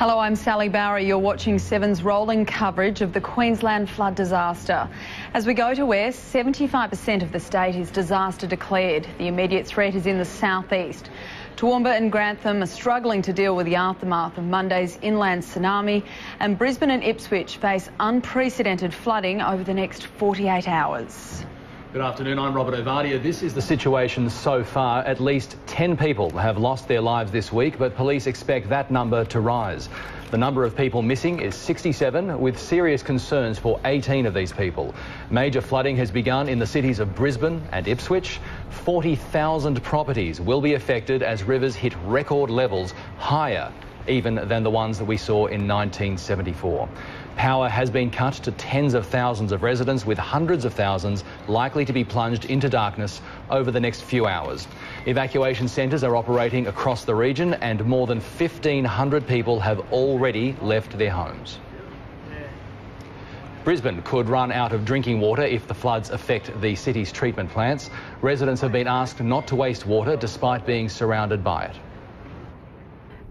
Hello, I'm Sally Bowery. You're watching Seven's rolling coverage of the Queensland flood disaster. As we go to west, 75% of the state is disaster declared. The immediate threat is in the southeast. Toowoomba and Grantham are struggling to deal with the aftermath of Monday's inland tsunami, and Brisbane and Ipswich face unprecedented flooding over the next 48 hours. Good afternoon, I'm Robert Ovadia. This is the situation so far. At least 10 people have lost their lives this week, but police expect that number to rise. The number of people missing is 67, with serious concerns for 18 of these people. Major flooding has begun in the cities of Brisbane and Ipswich. 40,000 properties will be affected as rivers hit record levels, higher even than the ones that we saw in 1974. Power has been cut to tens of thousands of residents, with hundreds of thousands likely to be plunged into darkness over the next few hours. Evacuation centres are operating across the region, and more than 1,500 people have already left their homes. Brisbane could run out of drinking water if the floods affect the city's treatment plants. Residents have been asked not to waste water despite being surrounded by it.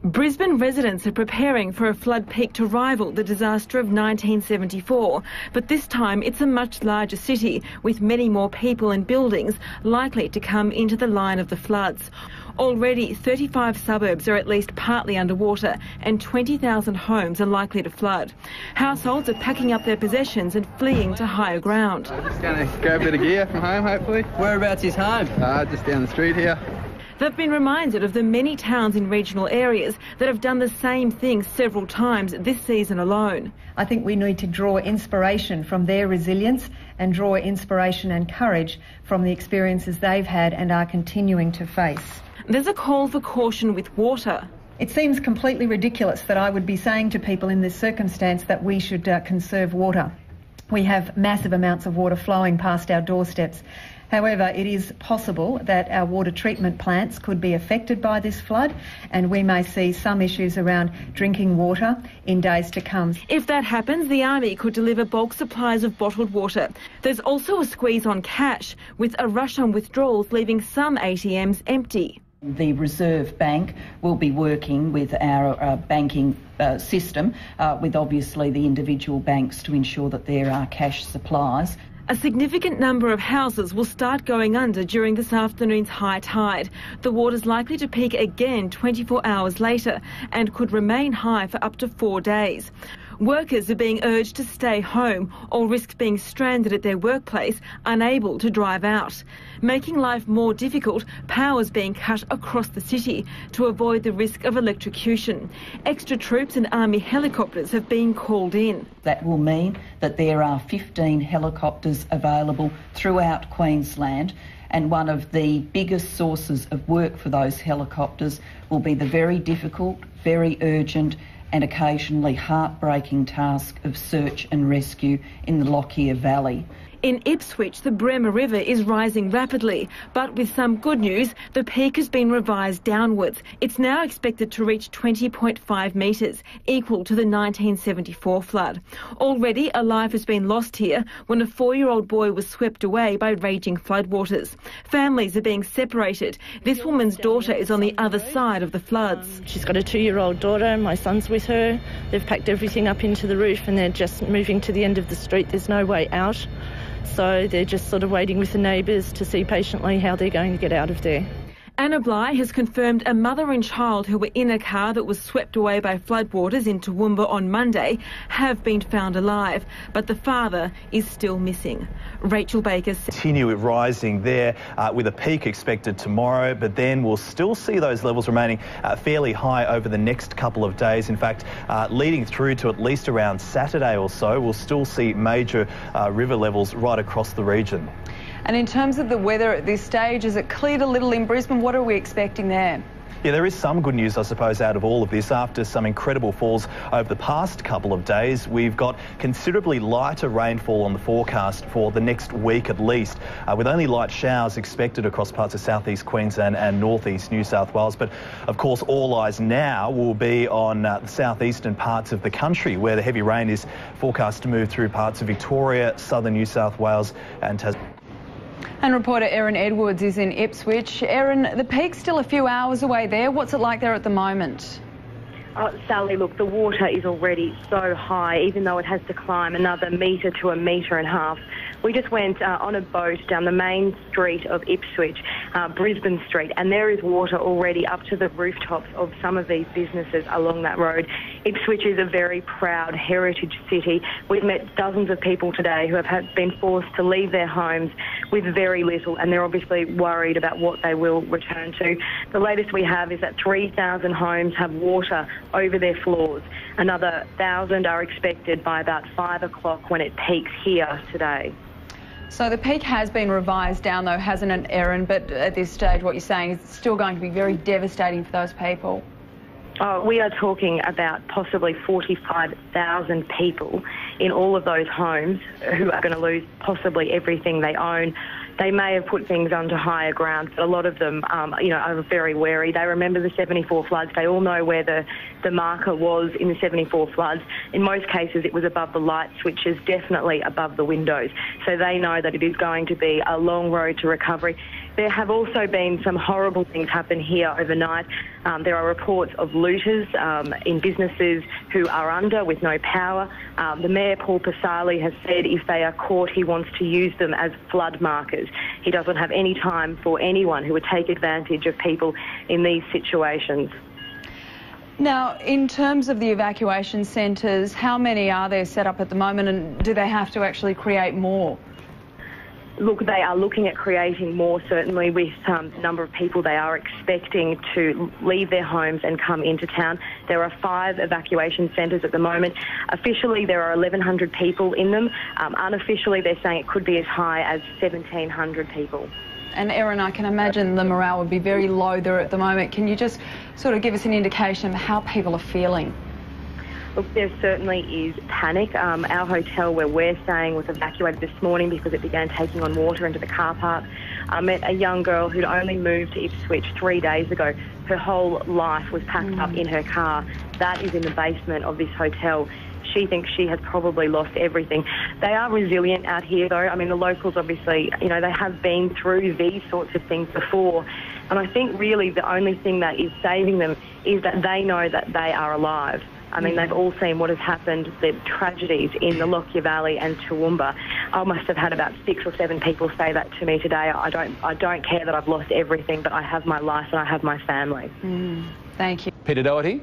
Brisbane residents are preparing for a flood peak to rival the disaster of 1974, but this time it's a much larger city with many more people and buildings likely to come into the line of the floods. Already 35 suburbs are at least partly underwater and 20,000 homes are likely to flood. Households are packing up their possessions and fleeing to higher ground. I'm just going to grab a bit of gear from home, hopefully. Whereabouts is home? Just down the street here. They've been reminded of the many towns in regional areas that have done the same thing several times this season alone. I think we need to draw inspiration from their resilience and draw inspiration and courage from the experiences they've had and are continuing to face. There's a call for caution with water. It seems completely ridiculous that I would be saying to people in this circumstance that we should conserve water. We have massive amounts of water flowing past our doorsteps. However, it is possible that our water treatment plants could be affected by this flood, and we may see some issues around drinking water in days to come. If that happens, the Army could deliver bulk supplies of bottled water. There's also a squeeze on cash, with a rush on withdrawals leaving some ATMs empty. The Reserve Bank will be working with our banking system, with obviously the individual banks, to ensure that there are cash supplies. A significant number of houses will start going under during this afternoon's high tide. The water's likely to peak again 24 hours later and could remain high for up to 4 days. Workers are being urged to stay home or risk being stranded at their workplace, unable to drive out. Making life more difficult, power's being cut across the city to avoid the risk of electrocution. Extra troops and Army helicopters have been called in. That will mean that there are 15 helicopters available throughout Queensland, and one of the biggest sources of work for those helicopters will be the very difficult, very urgent and occasionally heartbreaking task of search and rescue in the Lockyer Valley. In Ipswich, the Bremer River is rising rapidly, but with some good news, the peak has been revised downwards. It's now expected to reach 20.5 metres, equal to the 1974 flood. Already, a life has been lost here when a 4-year-old boy was swept away by raging floodwaters. Families are being separated. This woman's daughter is on the other side of the floods. She's got a 2-year-old daughter, my son's with her. They've packed everything up into the roof and they're just moving to the end of the street. There's no way out. So they're just sort of waiting with the neighbours to see patiently how they're going to get out of there. Anna Bly has confirmed a mother and child who were in a car that was swept away by floodwaters in Toowoomba on Monday have been found alive, but the father is still missing. Rachel Baker says continue rising there with a peak expected tomorrow, but then we'll still see those levels remaining fairly high over the next couple of days. In fact, leading through to at least around Saturday or so, we'll still see major river levels right across the region. And in terms of the weather at this stage, has it cleared a little in Brisbane? What are we expecting there? Yeah, there is some good news, I suppose, out of all of this. After some incredible falls over the past couple of days, we've got considerably lighter rainfall on the forecast for the next week at least, with only light showers expected across parts of southeast Queensland and northeast New South Wales. But, of course, all eyes now will be on the southeastern parts of the country, where the heavy rain is forecast to move through parts of Victoria, southern New South Wales and Tasmania. And reporter Erin Edwards is in Ipswich. Erin, the peak's still a few hours away there. What's it like there at the moment? Sally, look, the water is already so high, even though it has to climb another metre to a metre and a half. We just went on a boat down the main street of Ipswich, Brisbane Street, and there is water already up to the rooftops of some of these businesses along that road. Ipswich is a very proud heritage city. We've met dozens of people today who have been forced to leave their homes with very little, and they're obviously worried about what they will return to. The latest we have is that 3,000 homes have water over their floors. Another 1,000 are expected by about 5 o'clock when it peaks here today. So the peak has been revised down, though, hasn't it, Erin? But at this stage, what you're saying is it's still going to be very devastating for those people. Oh, we are talking about possibly 45,000 people in all of those homes who are going to lose possibly everything they own. They may have put things onto higher ground, but a lot of them, are very wary. They remember the 74 floods. They all know where the marker was in the 74 floods. In most cases, it was above the light switches, definitely above the windows. So they know that it is going to be a long road to recovery. There have also been some horrible things happen here overnight. There are reports of looters in businesses who are under with no power. The Mayor, Paul Pasali, has said if they are caught, he wants to use them as flood markers. He doesn't have any time for anyone who would take advantage of people in these situations. Now, in terms of the evacuation centres, how many are there set up at the moment, and do they have to actually create more? Look, they are looking at creating more, certainly, with the number of people they are expecting to leave their homes and come into town. There are 5 evacuation centres at the moment. Officially, there are 1,100 people in them. Unofficially, they're saying it could be as high as 1,700 people. And Erin, I can imagine the morale would be very low there at the moment. Can you just sort of give us an indication of how people are feeling? Look, there certainly is panic. Our hotel where we're staying was evacuated this morning because it began taking on water into the car park. I met a young girl who'd only moved to Ipswich 3 days ago. Her whole life was packed up in her car. That is in the basement of this hotel. She thinks she has probably lost everything. They are resilient out here, though. I mean, the locals, obviously, they have been through these sorts of things before. And I think really the only thing that is saving them is that they know that they are alive. I mean, they've all seen what has happened, the tragedies in the Lockyer Valley and Toowoomba. I must have had about 6 or 7 people say that to me today. I don't care that I've lost everything, but I have my life and I have my family. Thank you. Peter Doherty.